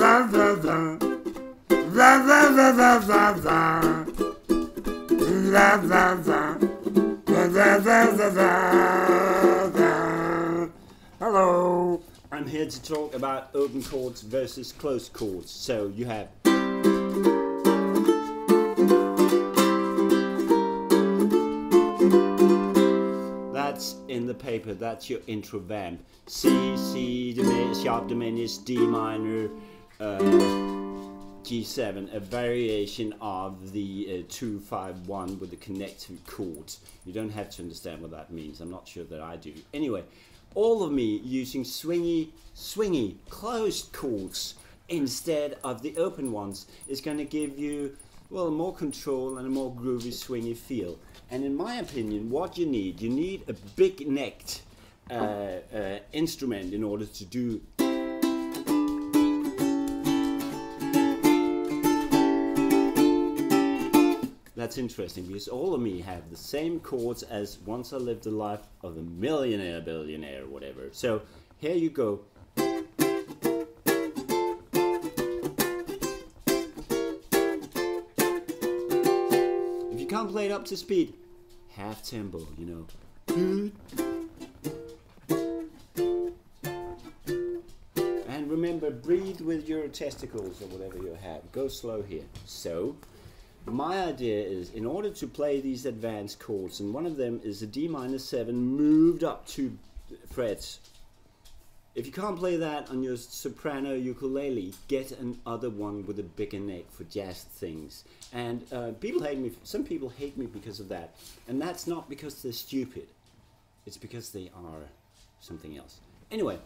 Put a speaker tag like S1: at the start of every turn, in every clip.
S1: Hello, I'm here to talk about open chords versus closed chords. So you have that's in the paper, that's your intro vamp. C sharp diminished, D minor, G7, a variation of the 2-5-1 with the connected chords. You don't have to understand what that means. I'm not sure that I do. Anyway, all of me using swingy, closed chords instead of the open ones is going to give you, well, more control and a more groovy, swingy feel. And in my opinion, what you need a big-necked instrument in order to do. That's interesting because all of me have the same chords as Once I Lived the Life of a Millionaire, Billionaire, whatever. So here you go. If you can't play it up to speed, half tempo, you know. And remember, breathe with your testicles or whatever you have. Go slow here. So my idea is, in order to play these advanced chords, and one of them is a D-7 moved up 2 frets. If you can't play that on your soprano ukulele, get another one with a bigger neck for jazz things. And people hate me. Some people hate me because of that, and that's not because they're stupid. It's because they are something else. Anyway.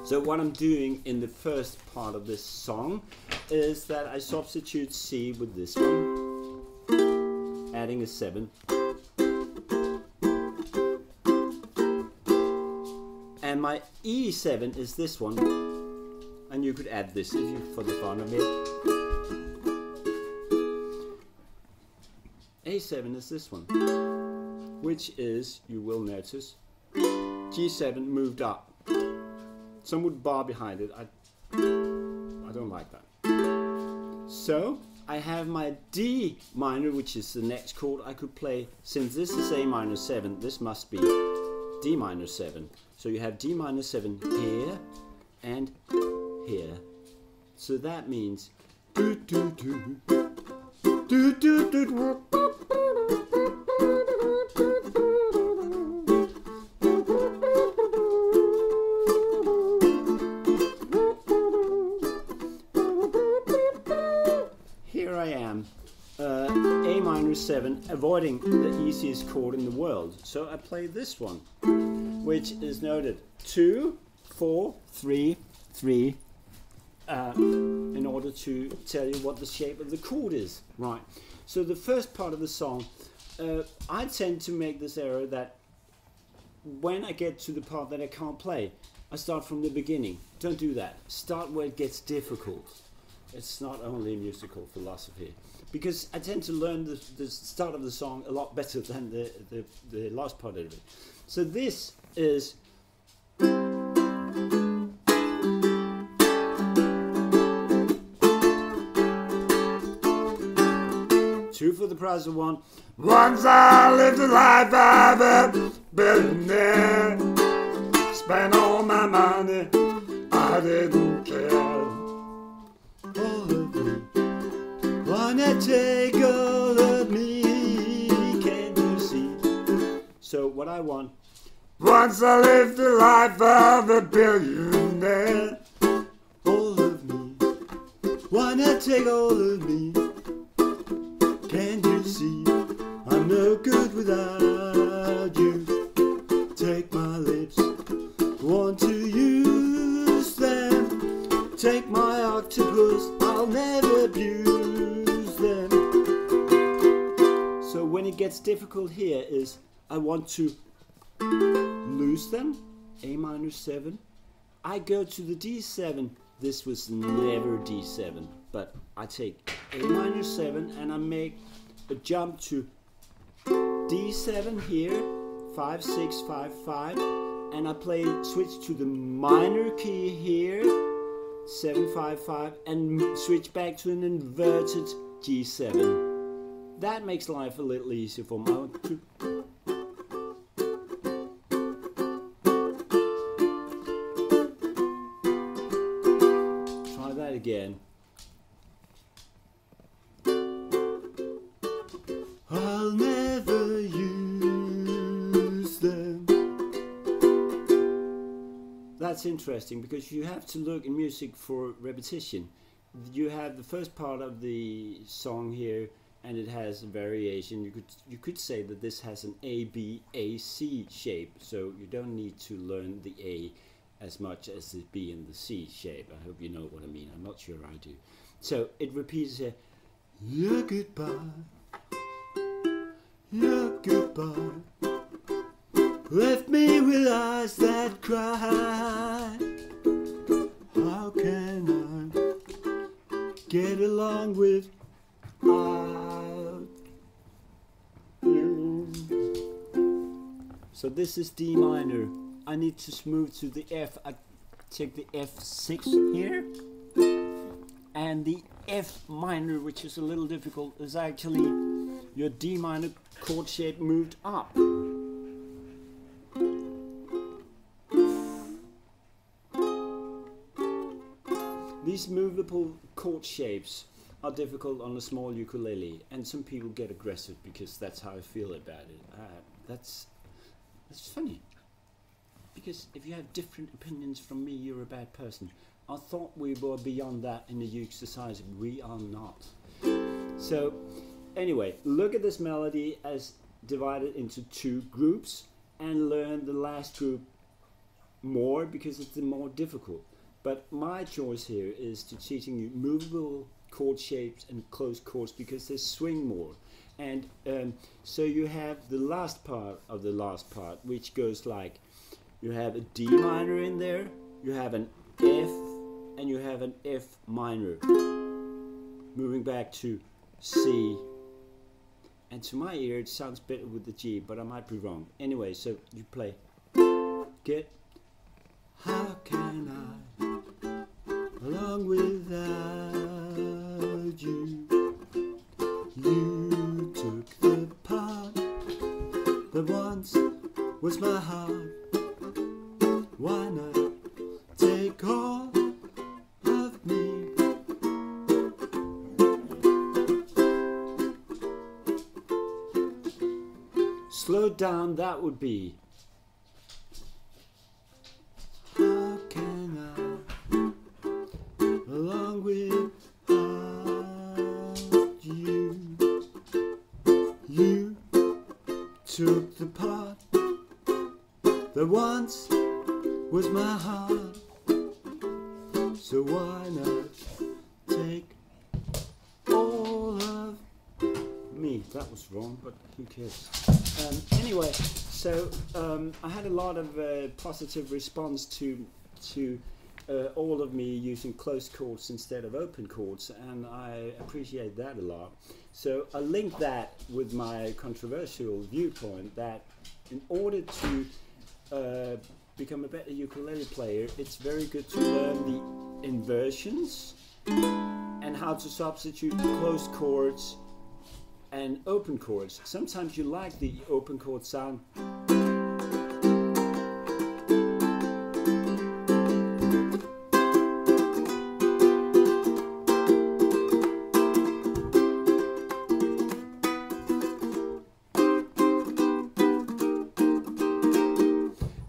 S1: So what I'm doing in the first part of this song is that I substitute C with this one, adding a 7. And my E7 is this one, and you could add this if you, for the fun of it. A7 is this one, which is, you will notice, G7 moved up. Some would bar behind it. I don't like that. So I have my D minor, which is the next chord I could play. Since this is A-7, this must be D-7. So you have D-7 here and here. So that means do do do do do do. Here I am, A-7, avoiding the easiest chord in the world. So I play this one, which is noted 2, 4, 3, 3, in order to tell you what the shape of the chord is. Right. So the first part of the song, I tend to make this error that when I get to the part that I can't play, I start from the beginning. Don't do that. Start where it gets difficult. It's not only a musical philosophy, because I tend to learn the start of the song a lot better than the last part of it. So this is two for the price of one. Once I lived the life of a billionaire, spent all my money, I didn't care. Wanna take all of me, can't you see? So what I want, once I lived the life of a billionaire, all of me, wanna take all of me, can't you see? I'm no good without you. Take my lips, want to use them. Take my octopus, I'll never abuse them. So when it gets difficult here is I want to lose them, A minor 7, I go to the D7. This was never D7, but I take A minor 7 and I make a jump to D7 here, 5, 6, 5, 5, and I switch to the minor key here, 7, 5, 5, and switch back to an inverted G7. That makes life a little easier for me. Try that again. I'll never use them. That's interesting because you have to look in music for repetition. You have the first part of the song here, and it has a variation. You could say that this has an A B A C shape, so you don't need to learn the A as much as the B and the C shape. I hope you know what I mean. I'm not sure I do. So it repeats here. Your goodbye, your goodbye, left me with eyes that cry. How can I get along without you? So this is D minor. I need to move to the F. I take the F6 here, and the F minor, which is a little difficult, is actually your D minor chord shape moved up. These movable chord shapes are difficult on a small ukulele, and some people get aggressive because that's how I feel about it. That's funny, because if you have different opinions from me, you're a bad person. I thought we were beyond that in the uke society. We are not. So anyway, look at this melody as divided into 2 groups and learn the last group more because it's the more difficult. But my choice here is to teaching you movable chord shapes and closed chords because they swing more. And so you have the last part of the last part, which goes like, you have a D minor in there, you have an F, and you have an F minor. Moving back to C. And to my ear it sounds better with the G, but I might be wrong. Anyway, so you play. Get. How can I along without you? You took the part that once was my heart. Why not take all of me? Slow down, that would be. How can I along without you? You took the part that once was my heart. So why not take all of me? That was wrong, but who cares? Anyway, so I had a lot of positive response to all of me using closed chords instead of open chords, and I appreciate that a lot. So I linked that with my controversial viewpoint that in order to become a better ukulele player, it's very good to learn the inversions and how to substitute closed chords and open chords. Sometimes you like the open chord sound.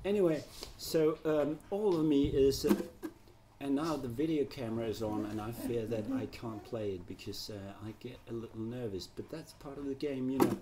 S1: Anyway, so all of me is, and now the video camera is on, and I fear that I can't play it because I get a little nervous, but that's part of the game, you know.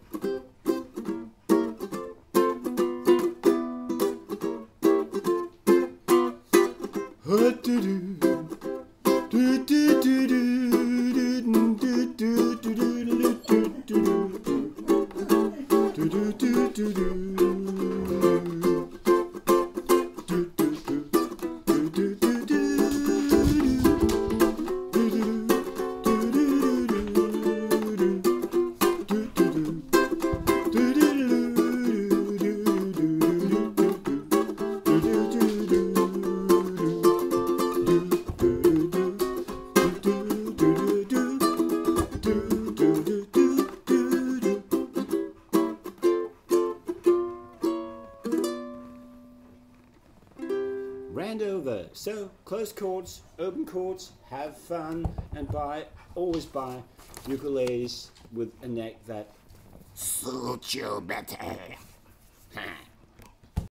S1: Round over. So close chords, open chords, have fun, and always buy ukuleles with a neck that suits you better.